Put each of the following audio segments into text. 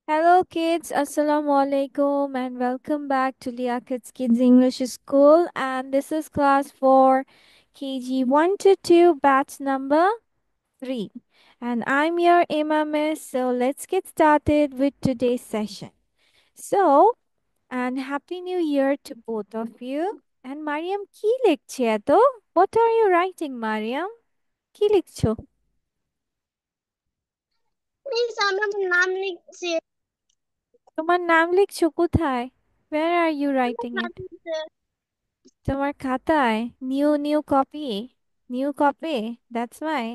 Hello, kids. Assalamu alaikum, and welcome back to Leah Kids English School. And this is class for KG 1 to 2, batch number 3. And I'm your Miss. So let's get started with today's session. So, and Happy New Year to both of you. And Mariam, কি লিখছে এত? What are you writing, Mariam? কি লিখছো? Miss আমি আমার নাম লিখছি। তোমার নাম লিখছো কোথায়? Where are you writing it? খাতাতে। তোমার খাতায় new copy new copy that's why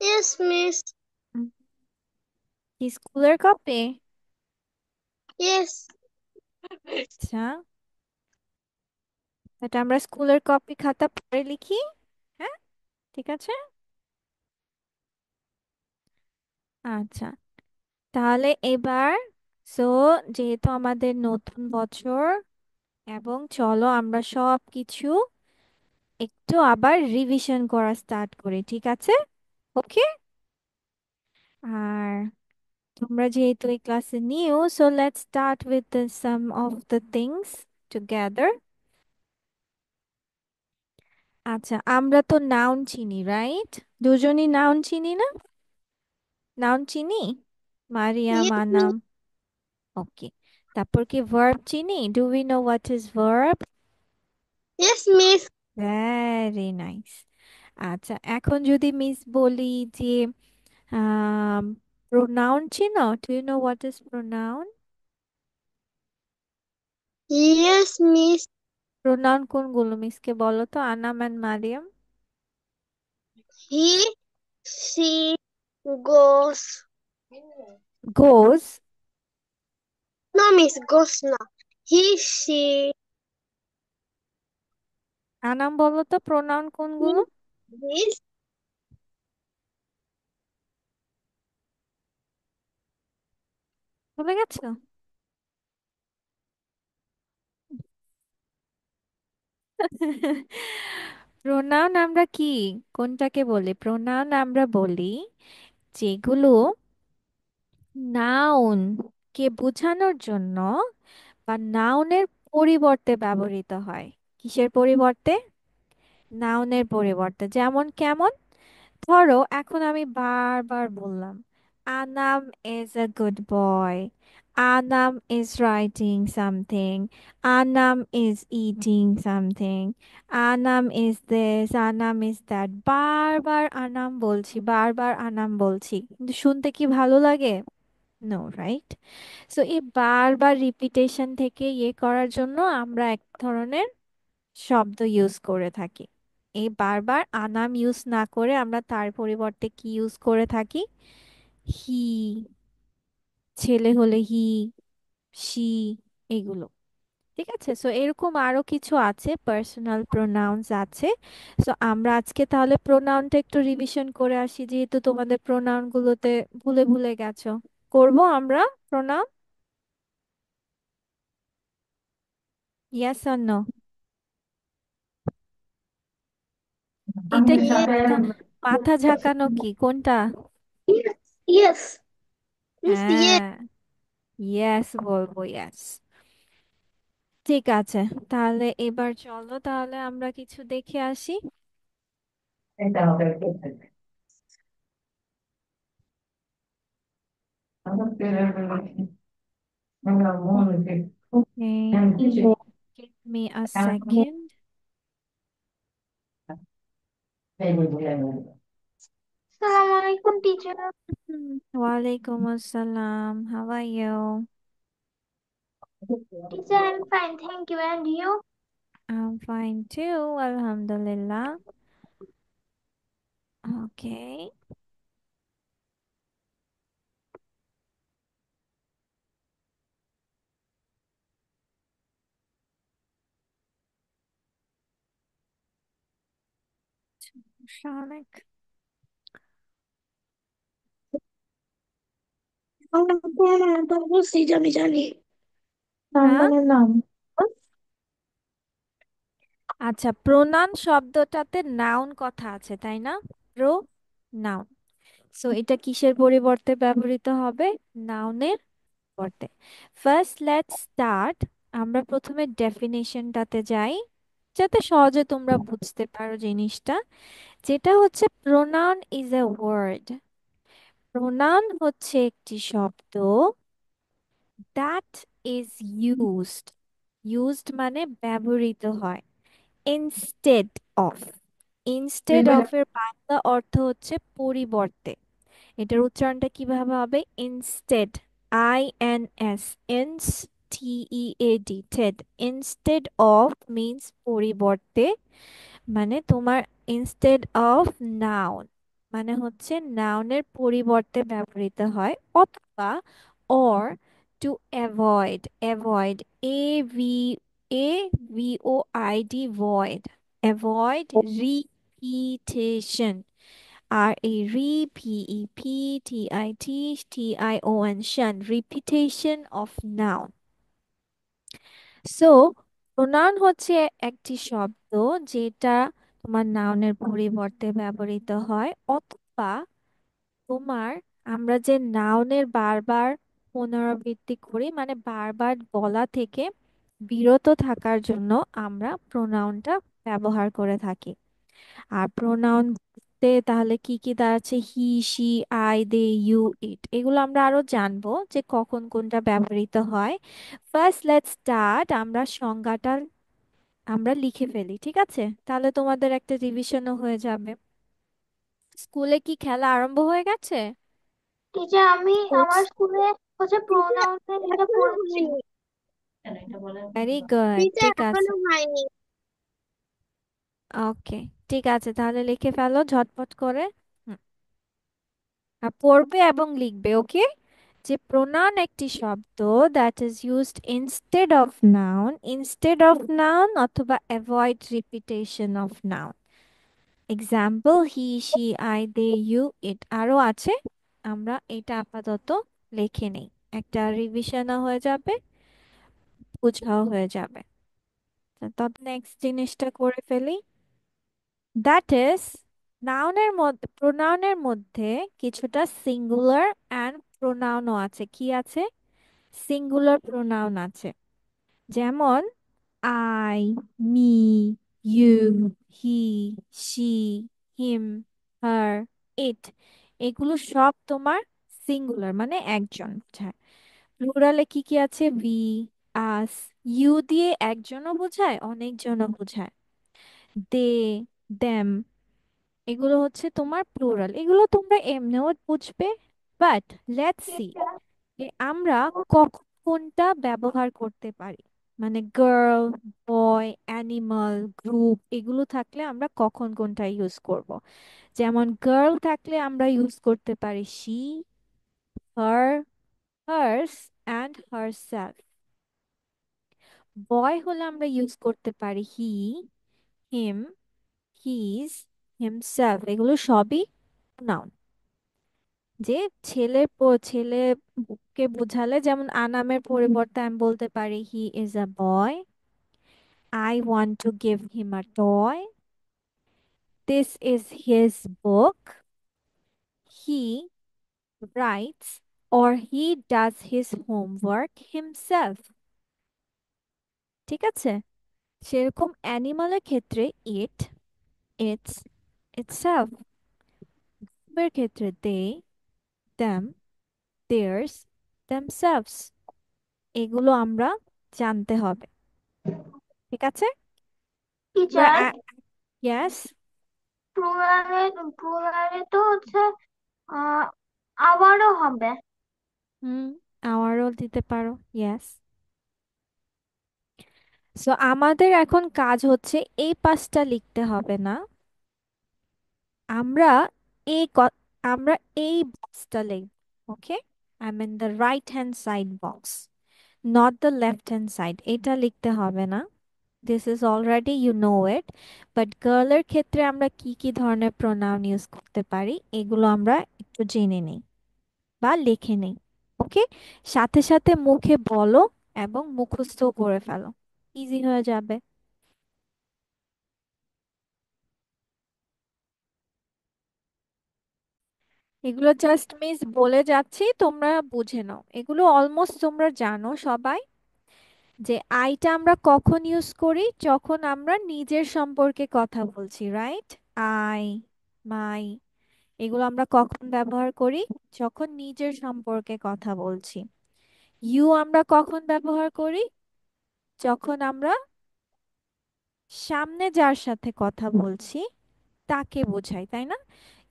yes miss. স্কুলের কপি। ইয়েস। আচ্ছা, এটা আমরা স্কুলের কপি খাতা পরে লিখি। হ্যাঁ, ঠিক আছে। আচ্ছা, তাহলে এবার সো যেহেতু আমাদের নতুন বছর এবং চলো আমরা সব কিছু একটু আবার রিভিশন করা স্টার্ট করি, ঠিক আছে? ওকে। আর তোমরা যেহেতু এই ক্লাসে new, so let's start with some of the things together. আচ্ছা, আমরা তো নাউন চিনি, রাইট? দুজনই নাউন চিনি না? নাউন চিনি, Mariyam, yes Anam. Miss. Okay, তারপর কি ভার্ব চিনি? Do we know what is verb? Yes miss. Very nice. আচ্ছা, এখন যদি মিস বলি যে প্রোনাউন চিনো? Do you know what is pronoun? Yes miss. Pronoun কোনগুলো মিসকে বলো তো, Anam and Mariyam? He, she, goes. Goes. না মিস, গোস না। হি, সি, আনাম বলো তো প্রোনাউন কোনগুলো? দিস। ভুলে গেছো? প্রোনাউন আমরা কি, কোনটাকে বলি? প্রোনাউন আমরা বলি যেগুলো নাউন কে বোঝানোর জন্য বা নাউনের পরিবর্তে ব্যবহৃত হয়। কিসের পরিবর্তে? নাউনের পরিবর্তে। যেমন কেমন? ধরো এখন আমি বারবার বললাম Anam is a good boy, Anam is writing something, Anam is eating something, Anam is this, Anam is that. বারবার আনাম বলছি, বারবার আনাম বলছি, কিন্তু শুনতে কি ভালো লাগে? No, right? সো এই বারবার রিপিটেশন থেকে করার জন্য আমরা এক ধরনের শব্দ ইউজ করে থাকি। এই বারবার আনাম ইউজ না করে আমরা তার পরিবর্তে কি ইউজ করে থাকি? হি, ছেলে হলে হি, সি, এগুলো। ঠিক আছে, সো এরকম আরো কিছু আছে, পার্সোনাল প্রোনাউন্স আছে। সো আমরা আজকে তাহলে প্রোনাউনটা একটু রিভিশন করে আসি, যেহেতু তোমাদের প্রোনাউন গুলোতে ভুলে ভুলে গেছো। করব আমরা প্রোনাউন? Yes or no? এটা কি মাথা, মাথা ঝাঁকানো কি কোনটা? Yes miss. ইয়েস। হ্যাঁ, ইয়েস বলবো, ইয়েস। ঠিক আছে, তাহলে এবার চলো তাহলে আমরা কিছু দেখে আসি। Okay, give me a second. আসসালামু আলাইকুম teacher. Walaikum assalam. How are you? Teacher, I am fine, thank you, and you? I'm fine too, Alhamdulillah. Okay, Shanik. বুঝছি, আমি জানি। হ্যাঁ, সালমানের নাম। আচ্ছা, প্রোনাউন শব্দটাতে নাউন কথা আছে তাই না? প্রো নাউন, সো এটা কিসের পরিবর্তে ব্যবহৃত হবে? নাউনের পরিবর্তে। First let's start. আমরা প্রথমে ডেফিনেশনটাতে যাই, যাতে সহজে তোমরা বুঝতে পারো জিনিসটা। যেটা হচ্ছে pronoun is a word. Pronoun হচ্ছে একটি শব্দ দ্যাট ইজ ইউজড। ইউজড মানে ব্যবহৃত হয়। Instead of. ইনস্টেড অফ এর বাংলা অর্থ হচ্ছে পরিবর্তে। এটার উচ্চারণটা কিভাবে হবে? Instead. INS। Ins. TEAD। Ted. Instead of means পরিবর্তে। মানে তোমার ইনস্টেড অফ নাউন মানে হচ্ছে নাউনের পরিবর্তে ব্যবহৃত হয়, অথবা or to avoid. Avoid. V AVOID। Void. Avoid repetition. REPEPTITTION। shun। Repetition of noun. So pronoun হচ্ছে একটি শব্দ যেটা তোমার নাউনের পরিবর্তে ব্যবহৃত হয়, অথবা তোমার আমরা যে নাউনের বারবার পুনরাবৃত্তি করি, মানে বারবার বলা থেকে বিরত থাকার জন্য আমরা প্রোনাউনটা ব্যবহার করে থাকি। আর প্রোনাউন তে তাহলে কি কি দাঁড়াচ্ছে? হি, শি, আই, দে, ইউ, ইট। এগুলো আমরা আরো জানবো যে কখন কোনটা ব্যবহৃত হয়। First let's start. আমরা সংজ্ঞাটা আমরা লিখে ফেলি, ঠিক আছে? তাহলে তোমাদের একটা রিভিশনও হয়ে যাবে। স্কুলে কি খেলা আরম্ভ হয়ে গেছে? টিচার, আমি স্পোর্টস। আমার স্কুলে হচ্ছে টিচার প্রোনাউনের এটা এখনো পড়েছি। হয়নি। ভেরি গুড, টিচার ঠিক আছে। এখনো হয়নি। ওকে, ঠিক আছে, তাহলে লিখে ফেলো ঝটপট করে। হুম, আর পড়বে এবং লিখবে, ওকে? যে প্রোনাউন একটি শব্দ that is used instead of noun. Instead of noun অথবা avoid repetition of noun. Example: he, she, I, they, you, it. আরো আছে, আমরা এটা আপাতত লিখে নেই। একটা রিভিশনও হয়ে যাবে, বোঝাও হয়ে যাবে। তত নেক্সট জিনিসটা করে ফেলি। দ্যাট ইজ, নাউনের মধ্যে প্রোনাউনের মধ্যে কিছুটা সিঙ্গুলার অ্যান্ড প্রোনাউনও আছে। কি আছে? সিঙ্গুলার প্রোনাউন আছে। যেমন I, me, you, he, she, him, her, it. এগুলো সব তোমার সিঙ্গুলার, মানে একজন বোঝায়। প্লুরালে কি কি আছে? V, us. ইউ দিয়ে একজনও বোঝায়, অনেকজনও বোঝায়। দে, দেম। এগুলো হচ্ছে তোমার প্লুরাল। এগুলো তোমরা এমনিও বুঝবে। বাট লেটস সি যে আমরা কখন কোনটা ব্যবহার করতে পারি। মানে গার্ল, বয়, অ্যানিমাল, গ্রুপ এগুলো থাকলে আমরা কখন কোনটা ইউজ করব। যেমন গার্ল থাকলে আমরা ইউজ করতে পারি she, her, hers and herself. Boy হলে আমরা ইউজ করতে পারি হি, হিম, হিজ, হিমসেলফ। এগুলো সবই নাউন। যে ছেলেকে বোঝালে, যেমন আনামের পরিবর্তে আমি বলতে পারি he is a boy. I want to give him a toy. This is his book. He writes or he does his homework himself. ঠিক আছে? সেরকম অ্যানিমালের ক্ষেত্রে ইট, ইটস, ইটসেলফ। এর ক্ষেত্রে দে, দেম, দেয়ার্স, দেমসেলভস। এগুলো আমরা জানতে হবে, ঠিক আছে? এবার টিচার, ইয়েস। প্লুরালে প্লুরালে তো হচ্ছে আহ আবারও হবে। হুম, আমারও দিতে পারো, ইয়েস। সো আমাদের এখন কাজ হচ্ছে এই পাঁচটা লিখতে হবে না। আমরা এই আমরা এই বক্সটা লিখব, okay? I mean the right hand side box, not the left hand side. এটা লিখতে হবে না। This is already you know it. But গার্লের ক্ষেত্রে আমরা কি কি ধরনের প্রোনাউন ইউজ করতে পারি এগুলো আমরা একটু জেনে নিই বা লিখে নিই, ওকে? সাথে সাথে মুখে বলো এবং মুখস্থ করে ফেলো, ইজি হয়ে যাবে। এগুলো জাস্ট মিস বলে যাচ্ছি, তোমরা বুঝে নাও। এগুলো অলমোস্ট তোমরা জানো সবাই, যে আইটা আমরা কখন ইউজ করি, যখন আমরা নিজের সম্পর্কে কথা বলছি, রাইট? আই, মাই, এগুলো আমরা কখন ব্যবহার করি? যখন নিজের সম্পর্কে কথা বলছি। ইউ আমরা কখন ব্যবহার করি? যখন আমরা সামনে যার সাথে কথা বলছি তাকে বোঝাই, তাই না?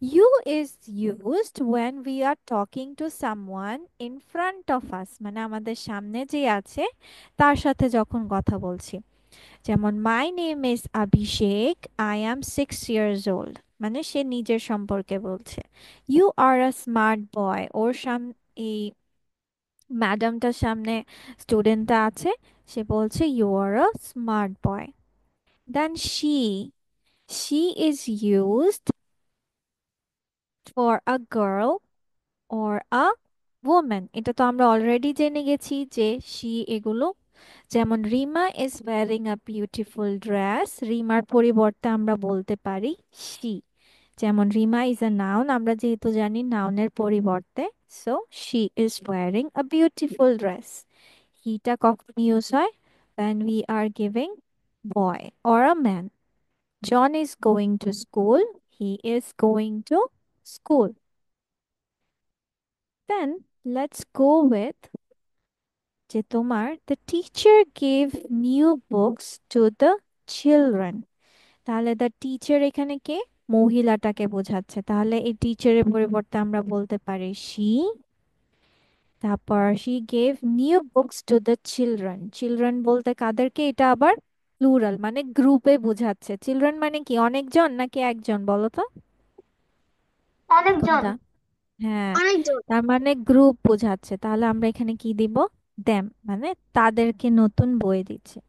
You is used when we are talking to someone in front of us, মানে আমাদের সামনে যে আছে তার সাথে যখন কথা বলছি। যেমন my name is Abhishek, I am 6 years old, মানে সে নিজের সম্পর্কে বলছে। ইউ আর আ স্মার্ট বয়, ওর সামনে, এই ম্যাডামটার সামনে স্টুডেন্টটা আছে, সে বলছে you are a smart boy. Then she is used for a girl or a woman, এটা তো আমরা অলরেডি জেনে গেছি যে she এগুলো। যেমন Rima is wearing a beautiful dress, রিমার পরিবর্তে আমরা বলতে পারি she। যেমন রিমা ইজ আ নাউন, আমরা যেহেতু জানি নাউনের পরিবর্তে, so she is wearing a beautiful dress। হিটা কখন ইউজ হয়? when we are giving boy or a man। John is going to school, he is going to school। Then let's go with যে তোমার the teacher gave new books to the children। তাহলে the teacher এখানে কে? মহিলাটাকে বোঝাচ্ছে, তাহলে এই টিচারের পরিবর্তে আমরা বলতে পারি she। তারপর she gave new books to the children, children বলতে কাদেরকে? এটা আবার প্লুরাল, মানে গ্রুপে বোঝাচ্ছে। চিলড্রেন মানে কি, অনেকজন নাকি একজন বলো তো? অনেকজন। কোনটা? হ্যাঁ, অনেকজন। তার মানে গ্রুপ বোঝাচ্ছে, তাহলে আমরা এখানে কি দিব? দেম, মানে তাদেরকে নতুন বই দিচ্ছে।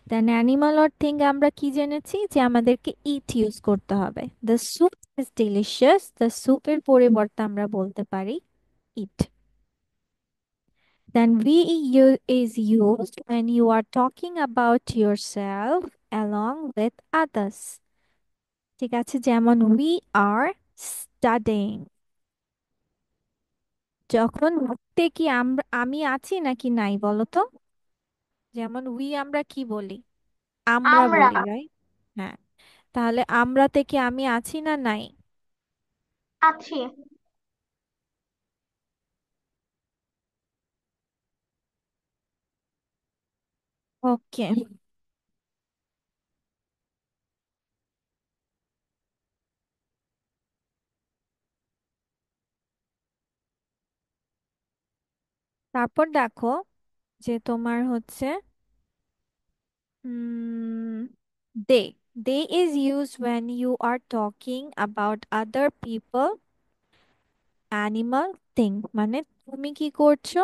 দেন অ্যানিমাল অর থিং আমরা কি জেনেছি, যে আমাদেরকে ইট ইউজ করতে হবে। The soup is delicious, the স্যুপের পরিবর্তে আমরা বলতে পারি ইট। দেন we is used when you are talking about yourself along with others। ঠিক আছে, যেমন we are studying, যখন তে কি আমরা, আমি আছি নাকি নাই বলো তো? যেমন উই আমরা কি বলি? আমরা আমরা বলি, রাইট? হ্যাঁ, তাহলে আমরাতে কি আমি আছি না নাই? আছি। ওকে, তারপর দেখো যে তোমার হচ্ছে they, they is use when you are talking about other people, animal, thing, মানে তুমি কি করছো,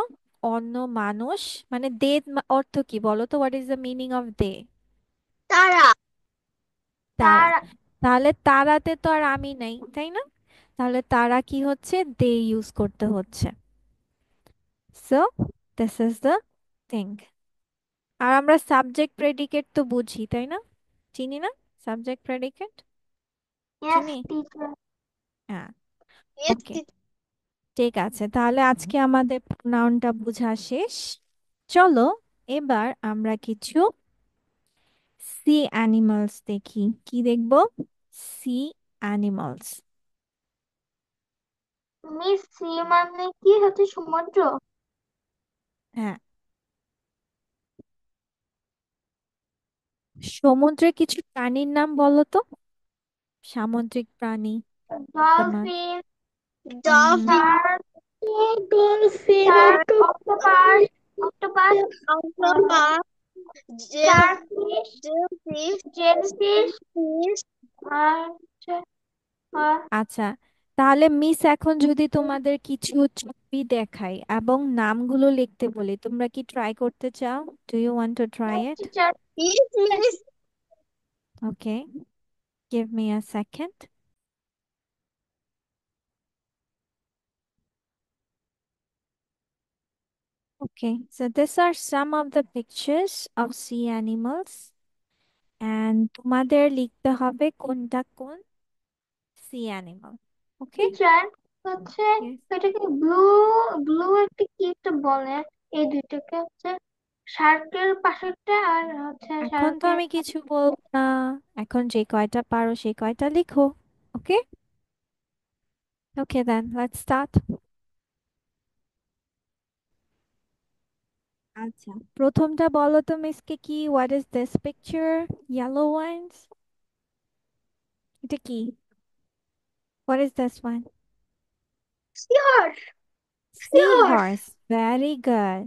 অন্য মানুষ, মানে দে অর্থ কি বলো তো? What is the meaning of they? তারা। তারা। তারা। তাহলে তারাতে তো আর আমি নেই, তাই না? তাহলে তারা কি হচ্ছে, দে ইউজ করতে হচ্ছে। So this is the thing. আর আমরা সাবজেক্ট প্রেডিকেট তো বুঝি, তাই না? চিনি না সাবজেক্ট প্রেডিকেট? ইয়েস চিনি। টিচার। হ্যাঁ, ইয়েস ওকে, ঠিক আছে, তাহলে আজকে আমাদের প্রোনাউনটা বোঝা শেষ। চলো এবার আমরা কিছু সি অ্যানিমালস দেখি। কি দেখবো? C animals. মিস সি মানে কি হচ্ছে সমুদ্র? হ্যাঁ, সমুদ্রে কিছু প্রাণীর নাম বলো তো, সামুদ্রিক প্রাণী তোমার। Dolphin. Hmm, dolphin. Dolphin, octopus. Octopus. Octopus. Starfish. Jellyfish. Jellyfish. Fish. আর আচ্ছা, তাহলে মিস এখন যদি তোমাদের কিছু ছবি দেখাই এবং নামগুলো লিখতে বলি, তোমরা কি ট্রাই করতে চাও? Do you want to try it? Teacher. Yes miss. Okay, give me a second. Okay, so these are some of the pictures of sea animals, and তোমাদের লিখতে হবে কোনটা কোন sea animal. Okay, টিচার হচ্ছে Yes. এটাকে blue, blue একটা কি একটা বলে, এই দুইটাকে হচ্ছে শার্কের পাশেরটা আর হচ্ছে এখন তো শার্কের। আমি কিছু বলবো না, এখন যে কয়টা পারো সেই কয়টা লিখো। ওকে, ওকে দেন লেটস স্টার্ট। আচ্ছা, প্রথমটা বলো তো মিসকে, কি what is this picture? Yellow wines, এটা কি? What is this one? Seahorse. Seahorse. Seahorse. Very good.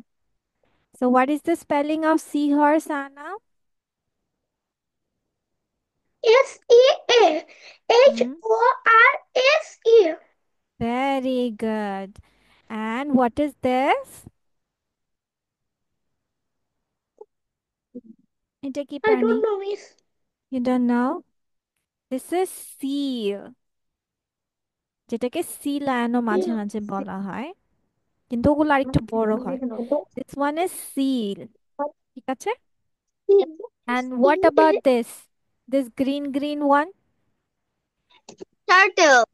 So what is the spelling of seahorse, Anna? Hmm. SEAHORSE। Very good. And what is this? এটা কি I প্রাণী? don't know, miss. You don't know? This is seal, যেটাকে C লায়নও মাঝে Yeah. মাঝে বলা হয়, কিন্তু ওগুলো আরেকটু বড় হয়। This one is seal. ঠিক আছে? And what about this? This green one? Turtle.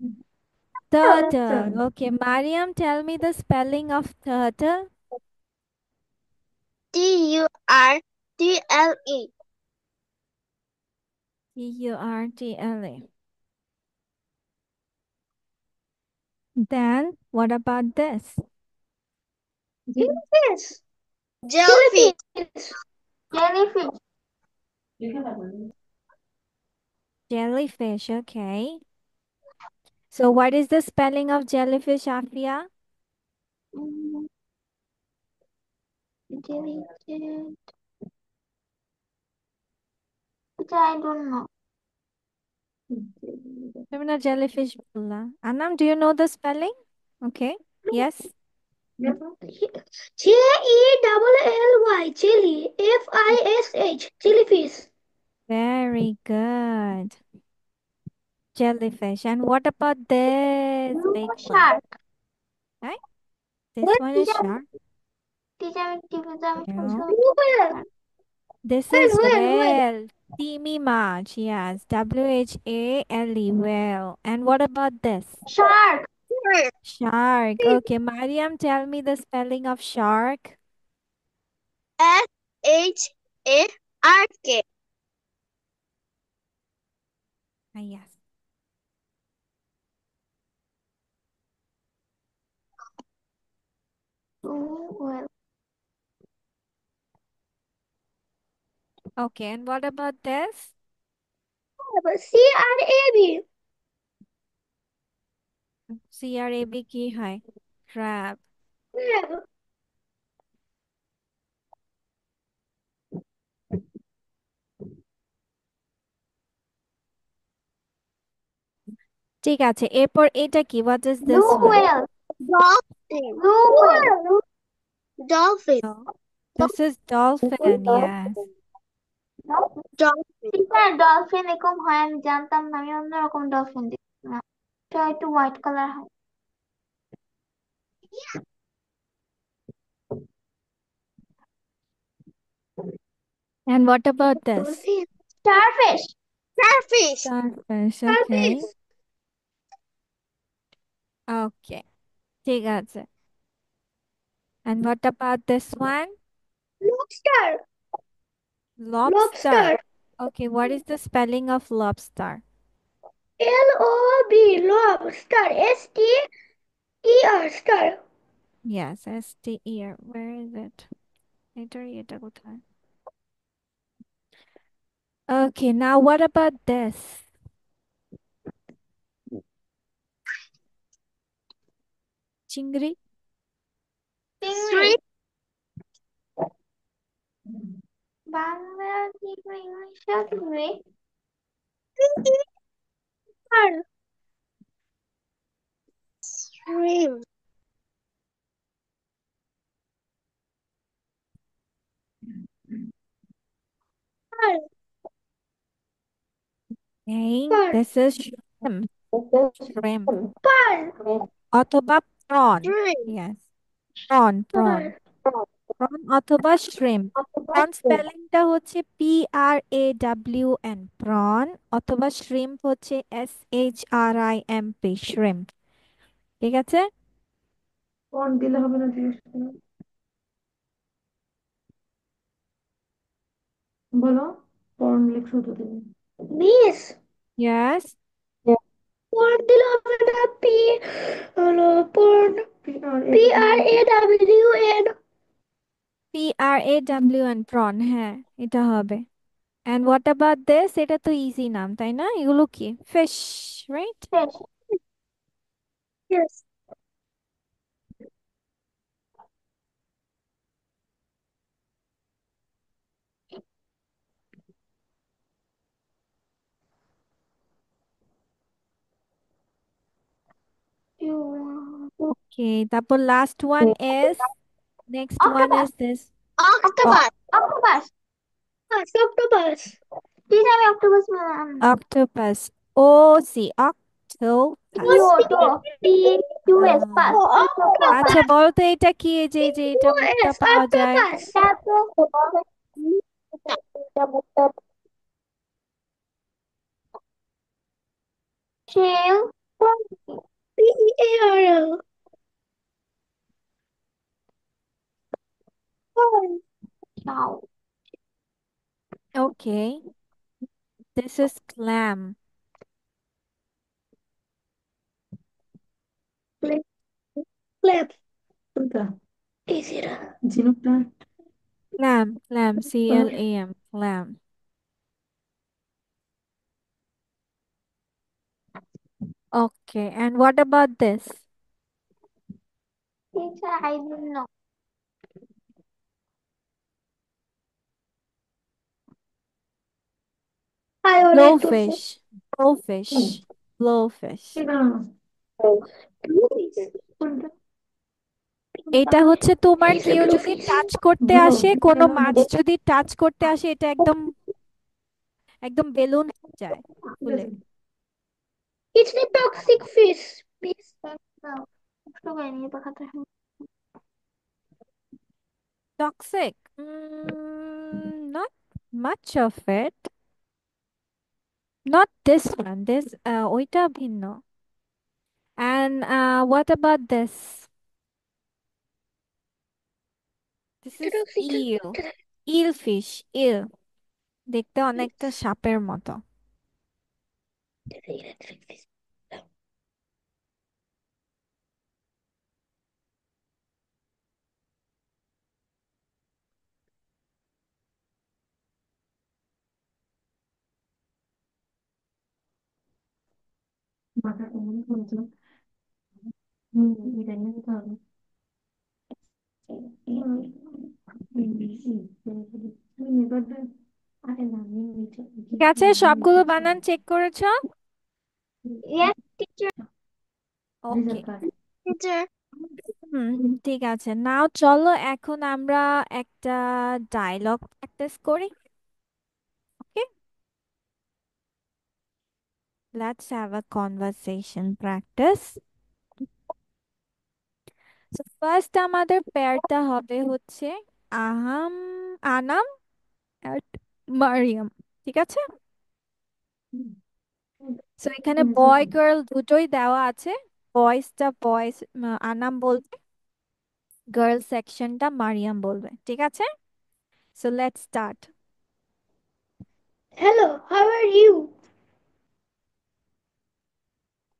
Turtle. Okay, Mariam, tell me the spelling of turtle. TURTLE. Turtle. Then what about this? Jellyfish. Jellyfish. Jellyfish. Jellyfish. Okay. So what is the spelling of jellyfish, Afia? Mm, Jellyfish. Which I don't know. তুমি না jellyfish বললা। Anam, do you know the spelling? Okay. Yes. JELLY. Jelly. FISH. Jellyfish. Very good. Jellyfish. And what about this Blue big one? shark. Right? This What one is teacher? shark. Teacher, No. blue whale. This Whale, is whale, whale. whale. Teamy March. Yes. WHALE. Whale. And what about this? Shark. Shark. Shark. Okay. Mariam, tell me the spelling of shark. SHARK. Ah, yes. Blue whale. Okay. And what about this? CRAB. CRAB কি হয়? Crab. Crab. ঠিক আছে, এরপর এটা কি? What is this Blue one? whale. Dolphin. Blue whale. Dolphin. No. This is dolphin. Yes. Dolphin. Sir dolphin এরকম হয় আমি জানতাম না, আমি অন্যরকম ডলফিন দেখছিলাম, এটা একটু হোয়াইট কালার হয়। And what about this? Dolphin. Starfish. Starfish. Starfish. Starfish. Okay. Okay. ঠিক আছে. And what about this one? Lobster. Lobster. Lobster. Okay. What is the spelling of lobster? LOB। লব। Star. STER। Star. Yes. S-T-E-R. Where is it? এটা কোথায়? Okay. Now what about this? চিংড়ি. চিংড়ি। বাংলা চিংড়ি, ইংলিশে চিংড়ি। আর shrimp. R Okay. Per. This is shrimp. Shrimp. পার। অথবা prawn. Shrimp. Yes. Prawn. পার। Prawn. Prawn অথবা শ্রিম্প। প্রন স্পেলিংটা হচ্ছে PRAWN, প্রন, অথবা শ্রিম্প হচ্ছে SHRIMP, শ্রিম্প। ঠিক আছে। পয়েন্ট দিলে হবে না, জিজ্ঞেস করো। বলো, পয়েন্ট লিখছো তো তুমি। বিশ। ইয়াস। পয়েন্ট দিলে হবে না, পি হলো পয়েন্ট। PRAWN। PRAWN, প্রন, হ্যাঁ, এটা হবে। And what about this? এটা তো ইজি নাম, তাই না? এগুলো কি? Fish, right? Yes. ওকে, তারপর last one is, next one Octopus. Is this. Octopus. Octopus. Octopus. Please, আমি octopus অক্টোপাস, ও সি, অক্টোপাস। US pass. আচ্ছা, Octopus. বলো তো এটা কি? এই যে এটা মুক্তা US পাওয়া যায়। octopus. Shell. PEARL. Cow. Okay, this is clam. Clap. Clap. কোনটা? এসিরা। ঝিনুকটা। Clam, clam, CLAM, clam. Okay, and what about this? Teacher, I don't know. I already told you. Blowfish, blowfish, blowfish. এটা Bluefish. কোনটা? এটা হচ্ছে তোমার, It's a কেউ যদি bluefish. টাচ করতে Blue. আসে, কোনো মাছ যদি টাচ করতে আসে, এটা একদম একদম বেলুন হয়ে যায় ঠিক ফুলে। আছে। It's a toxic fish. Fish. No. কষ্ট করেনি এই পাখাটা। Toxic? Not much of it, not this one, this, ওইটা ভিন্ন। And what about this? This এটা is toxic. Eel, eel fish, eel, দেখতে অনেকটা সাপের মতো। Electric fish. মাথা কেমন করছো? এটা নিয়ে যেতে হবে। আরে না, ঠিক আছে, সবগুলো বানান চেক করেছো? Yes, teacher. ওকে। Teacher. হুম, ঠিক আছে, নাও চলো এখন আমরা একটা ডায়লগ প্র্যাকটিস করি। Okay, let's have a conversation practice. So first আমাদের পেয়ারটা হবে হচ্ছে আহাম, আনাম আর মারিয়াম। ঠিক আছে, সো এখানে বয় গার্ল দুটোই দেওয়া আছে। বয়েজটা বয়েজ, আনাম বলবে, গার্ল সেকশনটা মারিয়াম বলবে। ঠিক আছে, so let's start. Hello, how are you?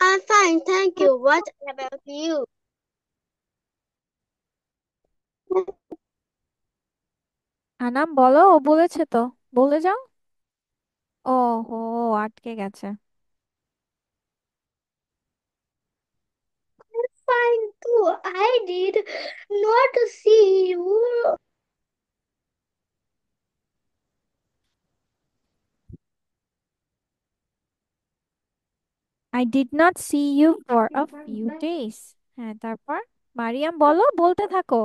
I'm fine, thank you. What about you? Anam বলো, ও বলেছে তো, বলে যাও। ও হো, আটকে গেছে। I'm fine too. I did not see you. I did not see you for a few days. হ্যাঁ, তারপর মারিয়াম বলো, বলতে থাকো।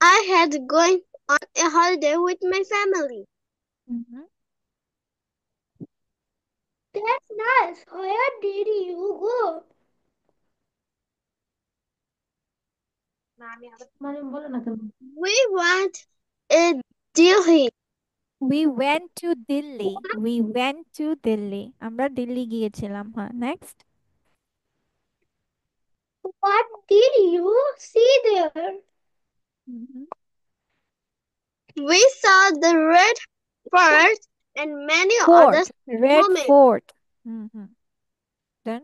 I had gone on a holiday with my family. Hmm, That's nice. Where did you go? মানে বলো না কেন? We went in Delhi. We went to Delhi, we went to Delhi, আমরা দিল্লি গিয়েছিলাম। হ্যাঁ, next. you see there? Mhm. We saw the red forest and many other Fort, Red moments. Fort. Hmm. Then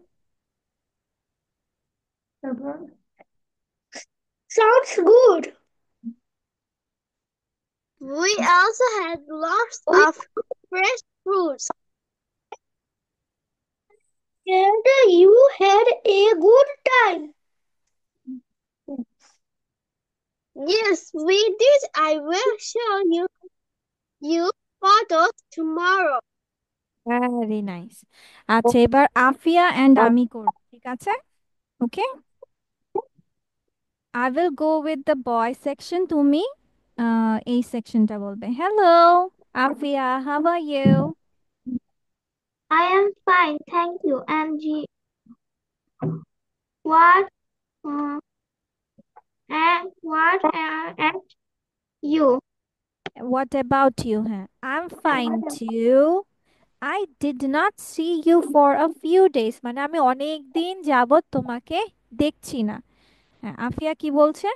Sounds good. We also had lots of fresh fruits. And you had a good time. Yes, we did. I will show you photos tomorrow. Very nice. আচ্ছা, এবার Afia and আমি করব, ঠিক আছে? Okay, I will go with the boy section. তুমি এই সেকশনটা বলবে। Hello Afia, how are you? I am fine, thank you. And what? Uh, and you? What about you? হ্যাঁ, I am fine too. I did not see you for a few days, মানে আমি অনেক দিন যাবত তোমাকে দেখছি না। হ্যাঁ, আফিয়া কি বলছে?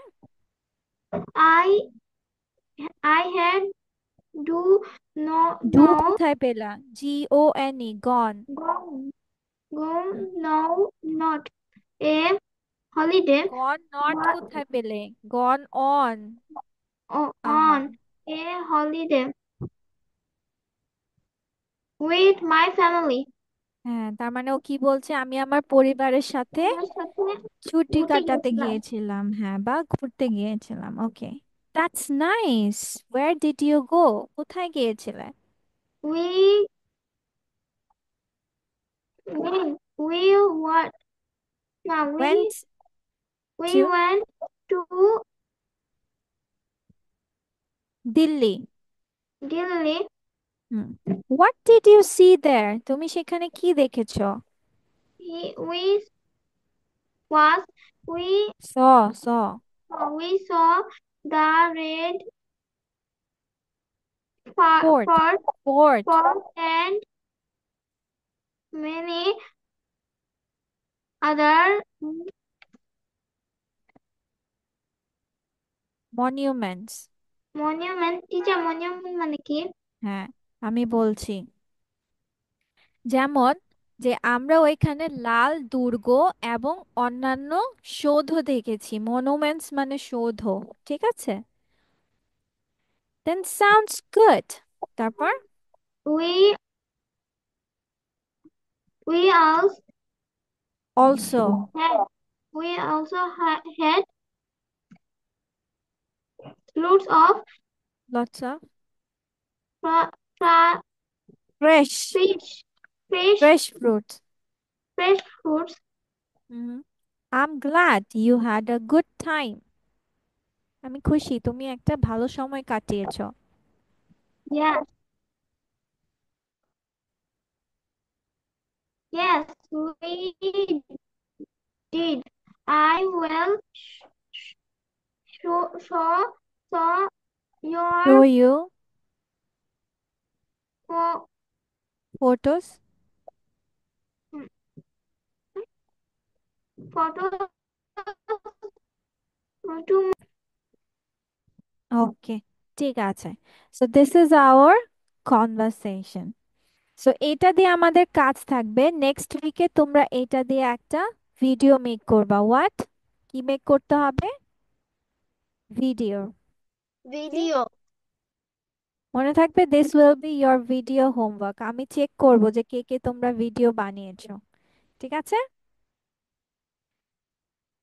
I I had do do no কোথায় পেলা? G O N E, gone. go no not a holiday gone not but কোথায় পেলে? Gone on. আহা, on a holiday with my family. হ্যাঁ, তার মানে ও কি বলছে, আমি আমার পরিবারের সাথে আমার সাথে ছুটি ঘুরতে কাটাতে গিয়েছিলাম। গিয়েছিলাম, হ্যাঁ, বা ঘুরতে গিয়েছিলাম। Okay, that's nice. Where did you go? কোথায় গিয়েছিলে? We we what? Now went we to went to Delhi. Delhi. Hmm, what did you see there? তুমি সেখানে কি দেখেছো? We was we saw saw we saw the red fort, fort fort, and many other monuments. monument. Teacher monument মানে কি? হ্যাঁ, আমি বলছি, যেমন যে আমরা ওইখানে লাল দুর্গ এবং অন্যান্য সৌধ দেখেছি। মনুমেন্টস মানে সৌধ, ঠিক আছে? Then sounds good. তারপর We we also also had we also had lots of lots of fra- fra- fresh, fish fish fresh fruits. fresh fruits. I am glad you had a good time. আমি খুশি তুমি একটা ভালো সময় কাটিয়েছো। Yes, yes, we did. I will show show your you pho- photos. photos to. Okay, ঠিক আছে। So this is our conversation. So এটা দিয়ে আমাদের কাজ থাকবে, নেক্সট উইকে তোমরা এটা দিয়ে একটা ভিডিও মেক করবা। হোয়াট, কি মেক করতে হবে? ভিডিও। Okay, Video. মনে থাকবে, this will be your video homework. আমি চেক করব যে কে কে তোমরা ভিডিও বানিয়েছো, ঠিক আছে?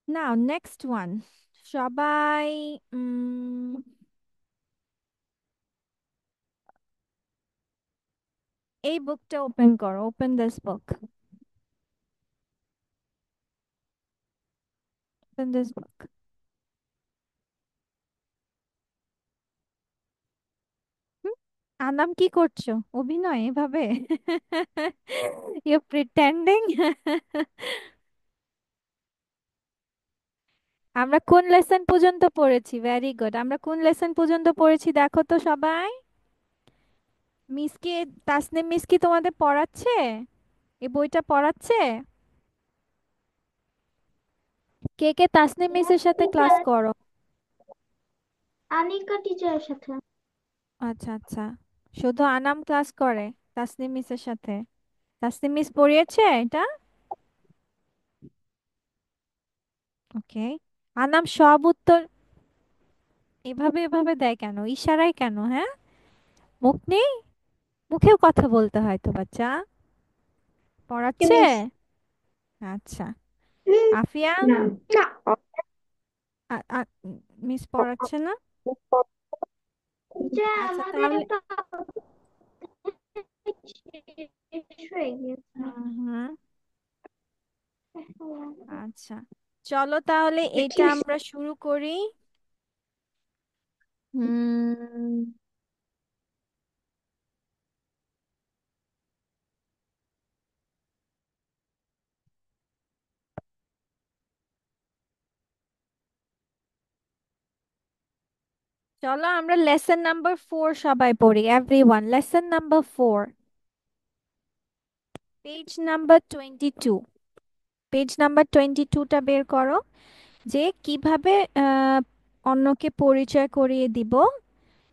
Now next one. সবাই উম, এই বুকটা ওপেন করো, open this book, open this book. Anam কি করছো? অভিনয় এভাবে? You pretending? আমরা কোন লেসন পর্যন্ত পড়েছি? ভেরি গুড, আমরা কোন লেসন পর্যন্ত পড়েছি দেখো তো সবাই। মিস কি, তাসনিম মিস কি তোমাদের পড়াচ্ছে? এই বইটা পড়াচ্ছে? কে কে তাসনিম মিসের সাথে ক্লাস টিচার, করো? আনিকা টিচারের সাথে। আচ্ছা আচ্ছা, শুধু আনাম ক্লাস করে তাসনিম মিসের সাথে? তাসনিম মিস পড়িয়েছে এটা? ওকে। আনাম সব উত্তর এভাবে এভাবে দেয় কেন, ইশারায় কেন? হ্যাঁ, মুখ নেই? মুখেও কথা বলতে হয় তো বাচ্চা, পড়াচ্ছে। মিস। আচ্ছা। আফিয়া? না না। মিস পড়াচ্ছে না? যে আচ্ছা আমাদের তাহলে একটা শেষ হয়ে গিয়েছে। হুম, আচ্ছা, চলো তাহলে এটা আমরা শুরু করি। হুম, চলো আমরা লেসন নাম্বার 4 সবাই পড়ি, everyone, lesson number 4, page number 22। Page number 22টা বের করো। যে কিভাবে অন্যকে পরিচয় করিয়ে দিব,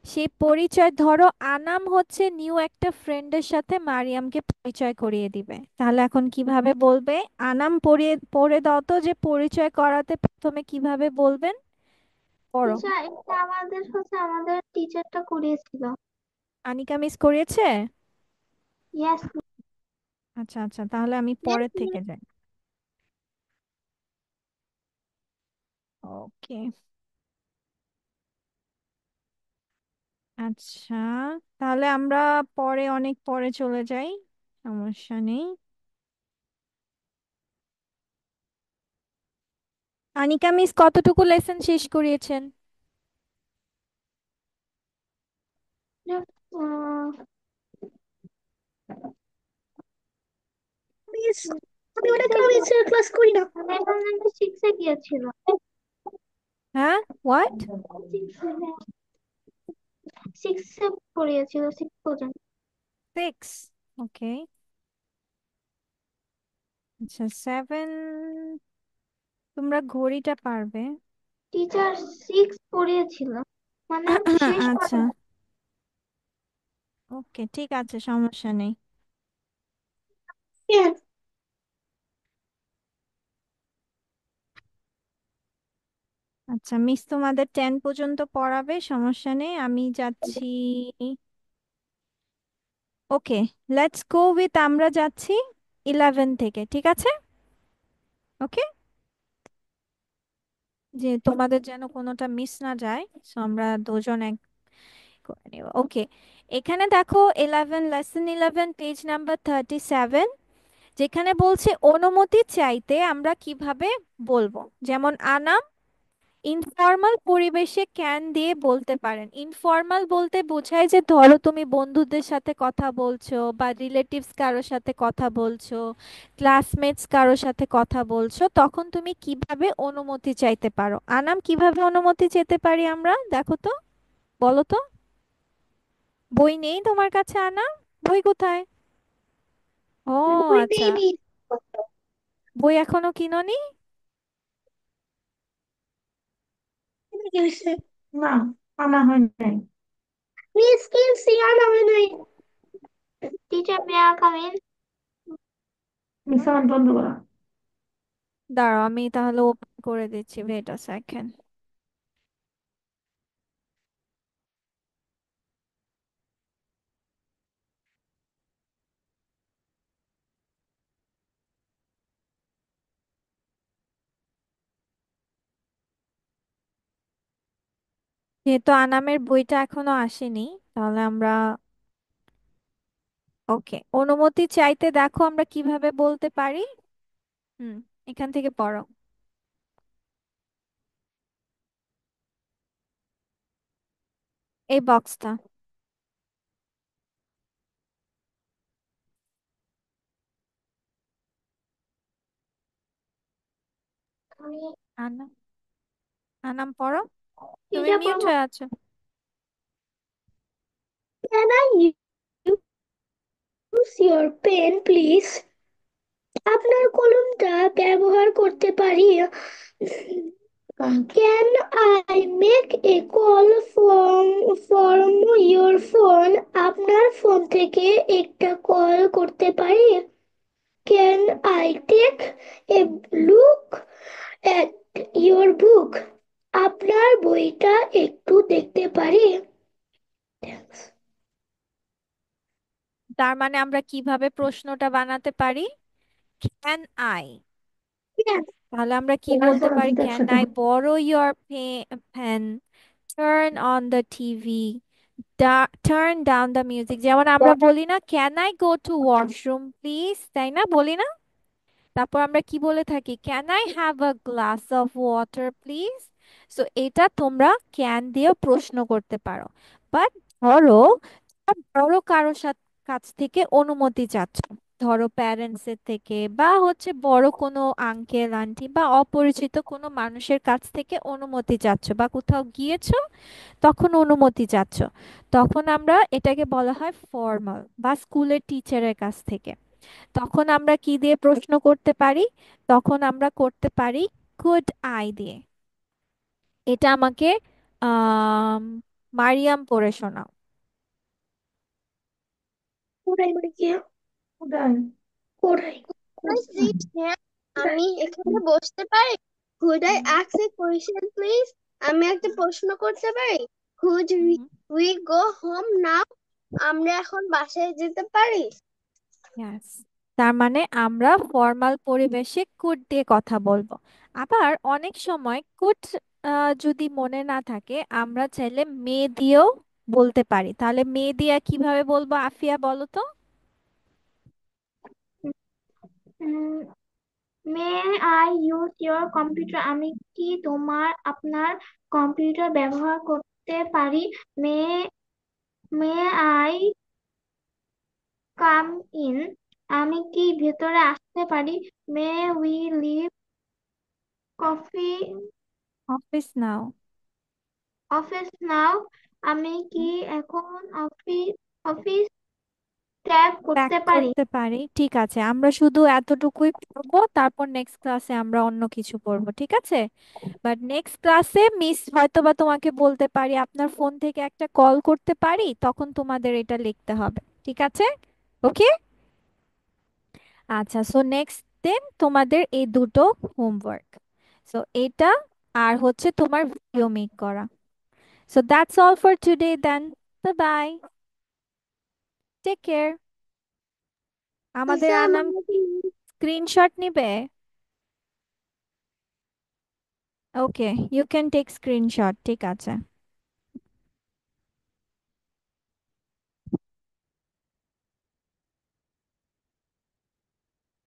সেই পরিচয় ধরো আনাম হচ্ছে নিউ একটা ফ্রেন্ডের সাথে মারিয়ামকে পরিচয় করিয়ে দিবে, তাহলে এখন কিভাবে বলবে? আনাম পড়িয়ে পড়ে দাও তো, যে পরিচয় করাতে প্রথমে কিভাবে বলবেন, পড়ো। টিচার, এটা আমাদের টিচারটা করিয়েছিল। আনিকা মিস করিয়েছে? ইয়েস। আচ্ছা আচ্ছা, তাহলে আমি পরের থেকে যাই। ওকে। আচ্ছা, তাহলে আমরা পরে, অনেক পরে চলে যাই, সমস্যা নেই। আনিকা মিস কতটুকু লেসন শেষ করিয়েছেন? মিস, আমি অনেক ক্লাসের ক্লাস করি না। আমি এখন নাকি সিক্সে গিয়েছিল। হ্যাঁ, হোয়াট? সিক্সে পড়িয়েছিল, সিক্স পর্যন্ত। 6? ওকে। আচ্ছা, 7, তোমরা ঘড়িটা পারবে। টিচার সিক্স পড়িয়েছিল, মানে শেষ আচ্ছা, পাতা। ওকে, ঠিক আছে, সমস্যা নেই। Yes. আচ্ছা, মিস তোমাদের 10 পর্যন্ত পড়াবে, সমস্যা নেই, আমি যাচ্ছি। ওকে, লেটস গো উইথ, আমরা যাচ্ছি 11 থেকে, ঠিক আছে? ওকে, যে তোমাদের যেন কোনোটা মিস না যায়, সো আমরা দুজন এক করে নিব। ওকে, এখানে দেখো 11, লেসন 11, পেজ নাম্বার 37, যেখানে বলছে অনুমতি চাইতে আমরা কিভাবে বলবো। যেমন আনাম ইনফর্মাল পরিবেশে ক্যান দিয়ে বলতে পারেন। ইনফর্মাল বলতে বোঝায় যে ধরো তুমি বন্ধুদের সাথে কথা বলছো, বা রিলেটিভস কারোর সাথে কথা বলছো, ক্লাসমেটস কারোর সাথে কথা বলছো, তখন তুমি কিভাবে অনুমতি চাইতে পারো। আনাম, কিভাবে অনুমতি চেতে পারি আমরা, দেখো তো, বলো তো। বই নেই তোমার কাছে আনাম? বই কোথায়? ও বই আচ্ছা, নেই মিস। বই এখনো কিনোনি? কি হয়েছে? না, আনা হয় নাই। মিস কিনছি, আনা হয় নাই। Teacher, may I come in? Miss আমার বন্ধ করা। দাঁড়াও, আমি তাহলে ওপেন করে দিচ্ছি, ওয়েট আ সেকেন্ড। যেহেতু আনামের বইটা এখনো আসেনি, তাহলে আমরা, ওকে, অনুমতি চাইতে দেখো আমরা কিভাবে বলতে পারি। হুম, এখান থেকে পড়ো, এই বক্সটা। আমি আনাম, আনাম পড়ো। তুমি টিচার মিউট পড়বো। হয়ে আছো। Can I use your pen, please? আপনার কলমটা ব্যবহার করতে পারি? Can I make a call from your phone? আপনার ফোন থেকে একটা কল করতে পারি? Can I take a look at your book? আপনার বইটা একটু দেখতে পারি? তার মানে আমরা কিভাবে প্রশ্নটা বানাতে পারি? ক্যান আই, তাহলে আমরা কি বলতে পারি? দুটো ক্যান একসাথে আই হবে। Borrow your pen, turn on the TV, turn down the music. যেমন আমরা বলি না, can I go to washroom please, তাই না, বলি না? তারপর আমরা কি বলে থাকি? Can I have a glass of water please. So এটা তোমরা ক্যান দিয়ে প্রশ্ন করতে পারো। বাট ধরো বড় কারো সাথে কাছ থেকে অনুমতি চাচ্ছ, ধরো প্যারেন্টস এর থেকে বা হচ্ছে বড় কোনো আঙ্কেল আন্টি বা অপরিচিত কোনো মানুষের কাছ থেকে অনুমতি চাচ্ছ, বা কোথাও গিয়েছো তখন অনুমতি চাচ্ছ, তখন আমরা এটাকে বলা হয় ফর্মাল। বা স্কুলের টিচারের কাছ থেকে, তখন আমরা কি দিয়ে প্রশ্ন করতে পারি? তখন আমরা করতে পারি কুড আই দিয়ে। এটা আমাকে আম, মারিয়াম পড়ে শোনাও। কোথায় মানে কি? কোথায়? কোথায়? I sit here? আমি এখানে বসতে পারি? Could I ask a question please? আমি একটা প্রশ্ন করতে পারি? Could we go home now? আমরা এখন বাসায় যেতে পারি? Yes. তার মানে আমরা ফর্মাল পরিবেশে কুড দিয়ে কথা বলবো। আবার অনেক সময় কুড যদি মনে না থাকে, আমরা চাইলে মে দিয়েও বলতে পারি। তাহলে মে দিয়ে কিভাবে বলবো আফিয়া, বলো তো? May I use your computer? আমি কি আপনার কম্পিউটার ব্যবহার করতে পারি? মে মে আই কাম ইন? আমি কি ভেতরে আসতে পারি? মে we live coffee office now. Office নাও? আমি কি এখন অফিস ত্যাগ ব্যাক করতে পারি? করতে পারি। ঠিক আছে, আমরা শুধু এতটুকুই পড়বো, তারপর নেক্সট ক্লাসে আমরা অন্য কিছু পড়বো, ঠিক আছে? বাট নেক্সট ক্লাসে মিস হয়তোবা তোমাকে বলতে পারি আপনার ফোন থেকে একটা কল করতে পারি, তখন তোমাদের এটা লিখতে হবে, ঠিক আছে? ওকে। আচ্ছা, সো নেক্সট দিন তোমাদের এই দুটো হোমওয়ার্ক, সো এটা আর হচ্ছে তোমার ভিডিও মেক করা। So that's all for today then. Bye bye, take care. আমাদের স্যার আনাম কি স্ক্রিনশট নিবে? Okay, you can take screenshot, ঠিক আছে।